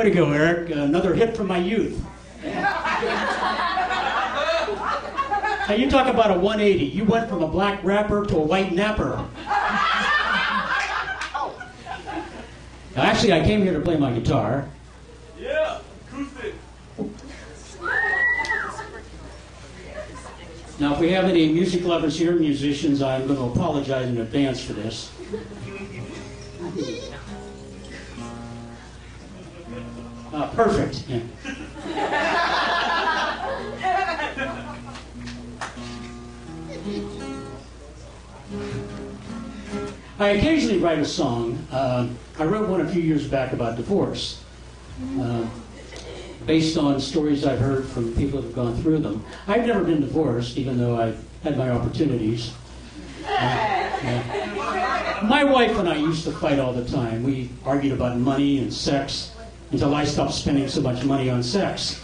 Way to go, Eric. Another hit from my youth. Now you talk about a 180. You went from a black rapper to a white napper. Now, actually, I came here to play my guitar. Yeah, acoustic. Now, if we have any music lovers here, musicians, I'm going to apologize in advance for this. Perfect. Yeah. I occasionally write a song. I wrote one a few years back about divorce, based on stories I've heard from people that have gone through them. I've never been divorced, even though I've had my opportunities. My wife and I used to fight all the time. We argued about money and sex until I stopped spending so much money on sex.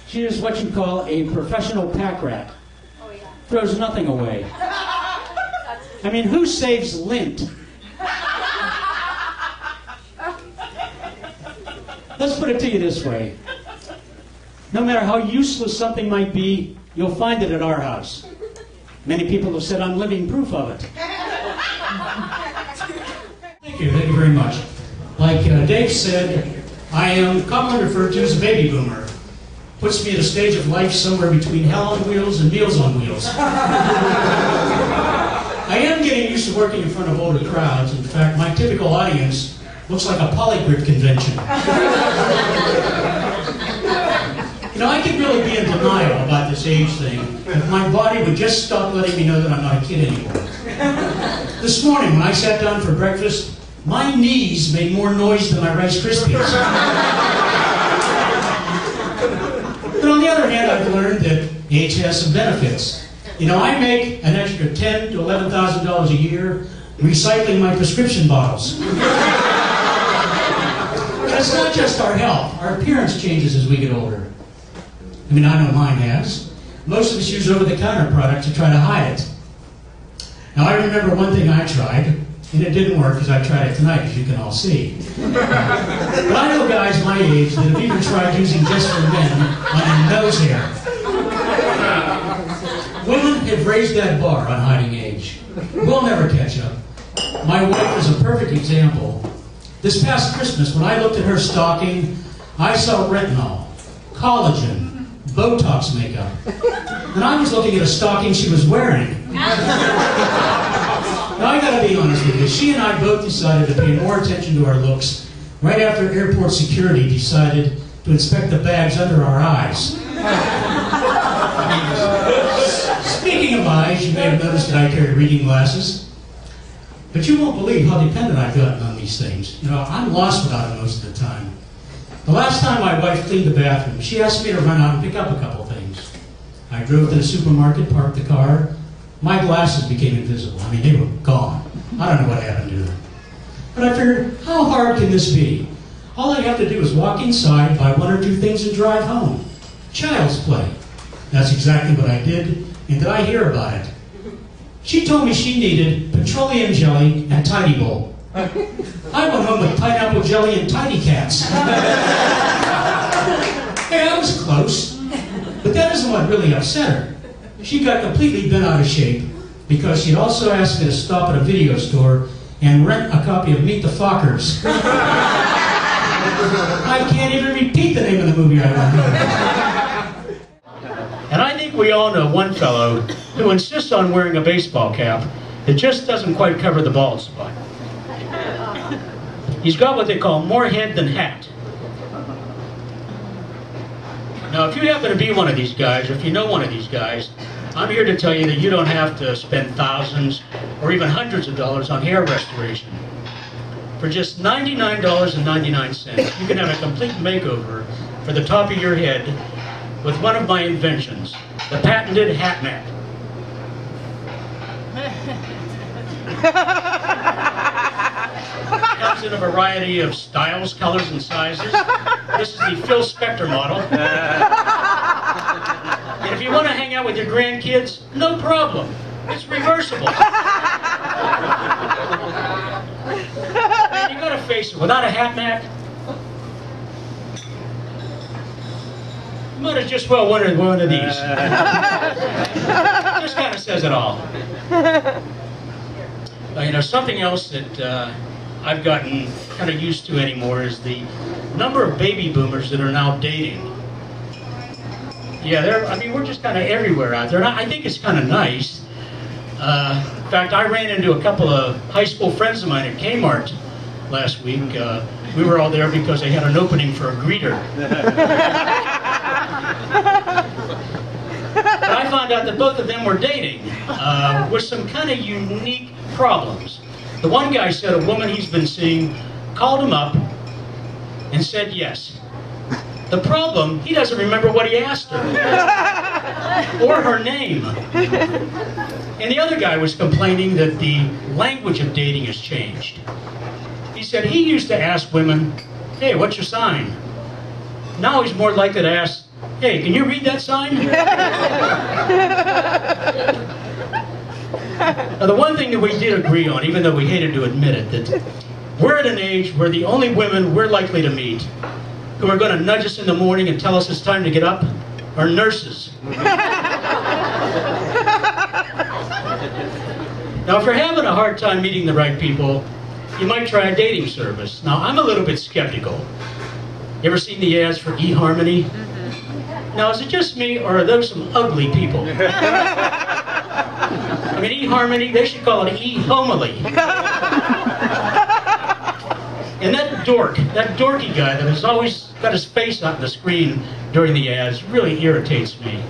She is what you call a professional pack rat. Throws nothing away. I mean, who saves lint? Let's put it to you this way. No matter how useless something might be, you'll find it at our house. Many people have said I'm living proof of it. Thank you very much. Like Dave said, I am commonly referred to as a baby boomer. Puts me at a stage of life somewhere between hell on wheels and Meals on Wheels. I am getting used to working in front of older crowds. In fact, my typical audience looks like a polygrip convention. You know, I could really be in denial about this age thing if my body would just stop letting me know that I'm not a kid anymore. This morning, when I sat down for breakfast, my knees made more noise than my Rice Krispies. But on the other hand, I've learned that age has some benefits. You know, I make an extra $10,000 to $11,000 a year recycling my prescription bottles. But it's not just our health. Our appearance changes as we get older. I mean, I know mine has. Most of us use over-the-counter products to try to hide it. Now, I remember one thing I tried, and it didn't work because I tried it tonight, as you can all see. But I know guys my age that have even tried using Just for Men on their nose hair. Women have raised that bar on hiding age. We'll never catch up. My wife is a perfect example. This past Christmas, when I looked at her stocking, I saw retinol, collagen, Botox makeup. And I was looking at a stocking she was wearing. Now, I gotta be honest with you, she and I both decided to pay more attention to our looks right after airport security decided to inspect the bags under our eyes. Speaking of eyes, you may have noticed that I carry reading glasses. But you won't believe how dependent I've gotten on these things. You know, I'm lost without them most of the time. The last time my wife cleaned the bathroom, she asked me to run out and pick up a couple things. I drove to the supermarket, parked the car. My glasses became invisible. I mean, they were gone. I don't know what happened to them. But I figured, how hard can this be? All I have to do is walk inside, buy one or two things, and drive home. Child's play. That's exactly what I did, and did I hear about it? She told me she needed petroleum jelly and Tidy Bowl. I went home with pineapple jelly and Tidy Cats. Hey, I was close. But that isn't what really upset her. She got completely bent out of shape because she'd also asked me to stop at a video store and rent a copy of Meet the Fockers. I can't even repeat the name of the movie I went to. And I think we all know one fellow who insists on wearing a baseball cap that just doesn't quite cover the bald spot. He's got what they call more head than hat. Now, if you happen to be one of these guys, or if you know one of these guys, I'm here to tell you that you don't have to spend thousands or even hundreds of dollars on hair restoration. For just $99.99, you can have a complete makeover for the top of your head with one of my inventions, the patented hat mat. It comes in a variety of styles, colors, and sizes. This is the Phil Spector model. And if you want to hang out with your grandkids, no problem. It's reversible. And you got gotta face it, without a hat, Mac, you might have just well wanted one of these. Just kind of says it all. You know, something else that I've gotten kind of used to anymore is the number of baby boomers that are now dating. Yeah, I mean, we're just kind of everywhere out there. And I think it's kind of nice. In fact, I ran into a couple of high school friends of mine at Kmart last week. We were all there because they had an opening for a greeter. But I found out that both of them were dating with some kind of unique problems. The one guy said a woman he's been seeing called him up and said yes. The problem, he doesn't remember what he asked her or her name. And the other guy was complaining that the language of dating has changed. He said he used to ask women, hey, what's your sign? Now he's more likely to ask, hey, can you read that sign? Now, the one thing that we did agree on, even though we hated to admit it, that we're at an age where the only women we're likely to meet who are going to nudge us in the morning and tell us it's time to get up are nurses. Now, if you're having a hard time meeting the right people, you might try a dating service. Now, I'm a little bit skeptical. You ever seen the ads for eHarmony? Now, is it just me, or are those some ugly people? I mean, eHarmony, they should call it eHomily. And that dorky guy that has always got his face on the screen during the ads really irritates me.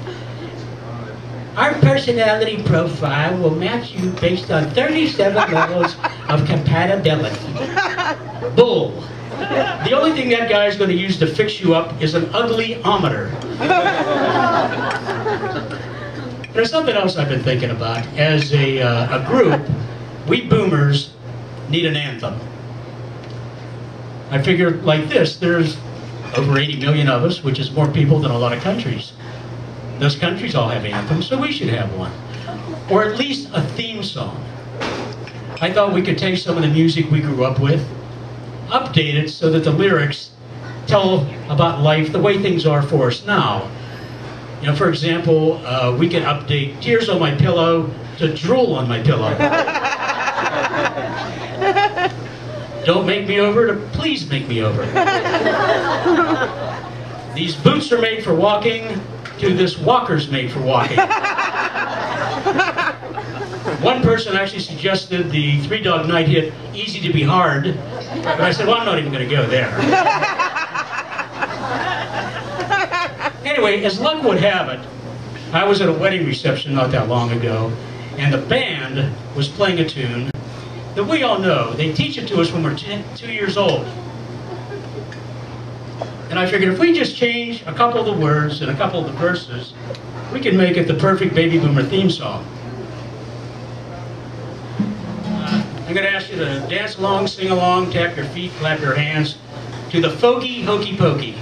Our personality profile will match you based on 37 levels of compatibility. Bull. The only thing that guy is going to use to fix you up is an ugly-ometer. There's something else I've been thinking about. As a group, we boomers need an anthem. I figure like this, there's over 80 million of us, which is more people than a lot of countries. Those countries all have anthems, so we should have one. Or at least a theme song. I thought we could take some of the music we grew up with, update it so that the lyrics tell about life the way things are for us now. You know, for example, we could update Tears on My Pillow to Drool on My Pillow. Don't make me over to Please Make Me Over. These boots are made for walking to this walker's made for walking. One person actually suggested the Three Dog Night hit Easy to Be Hard, but I said, well, I'm not even going to go there. Anyway, as luck would have it, I was at a wedding reception not that long ago, and the band was playing a tune that we all know. They teach it to us when we're 2 years old. And I figured if we just change a couple of the words and a couple of the verses, we can make it the perfect baby boomer theme song. I'm going to ask you to dance along, sing along, tap your feet, clap your hands to the Fogey Hokey Pokey.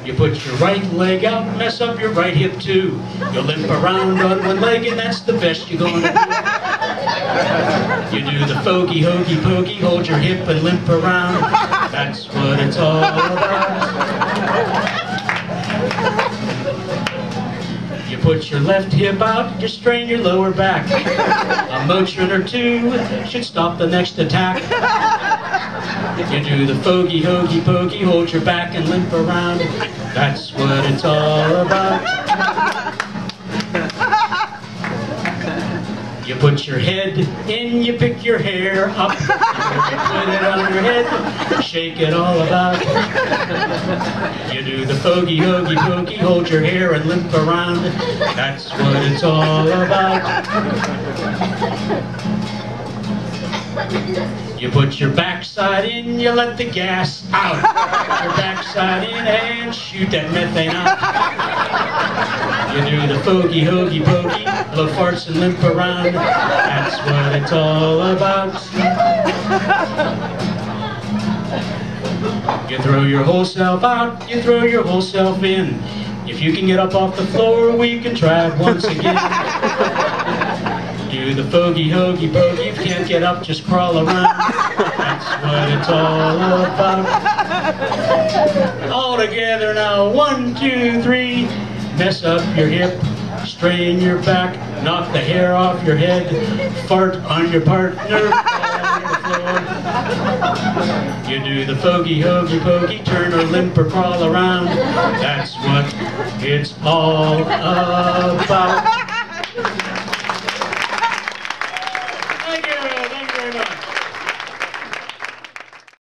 You put your right leg out, mess up your right hip too. You'll limp around on one leg and that's the best you're gonna do. You do the Fogey Hokey Pokey, hold your hip and limp around. That's what it's all about. You put your left hip out, you strain your lower back. A motion or two should stop the next attack. You do the Fogey Hokey Pokey, hold your back and limp around. That's what it's all about. You put your head in, you pick your hair up. You put it on your head, shake it all about. You do the Fogey Hokey Pokey, hold your hair and limp around. That's what it's all about. You put your backside in, you let the gas out. Your backside in and shoot that methane out. You do the Fogey Hokey Pokey, blow farts and limp around. That's what it's all about. You throw your whole self out, you throw your whole self in. If you can get up off the floor, we can try it once again. do the fogey, hokey, pokey. If you can't get up, just crawl around. That's what it's all about. All together now, 1, 2, 3. Mess up your hip, strain your back, knock the hair off your head, fart on your partner, fall on the floor. You do the fogey, hokey, pokey, turn or limp or crawl around. That's what it's all about.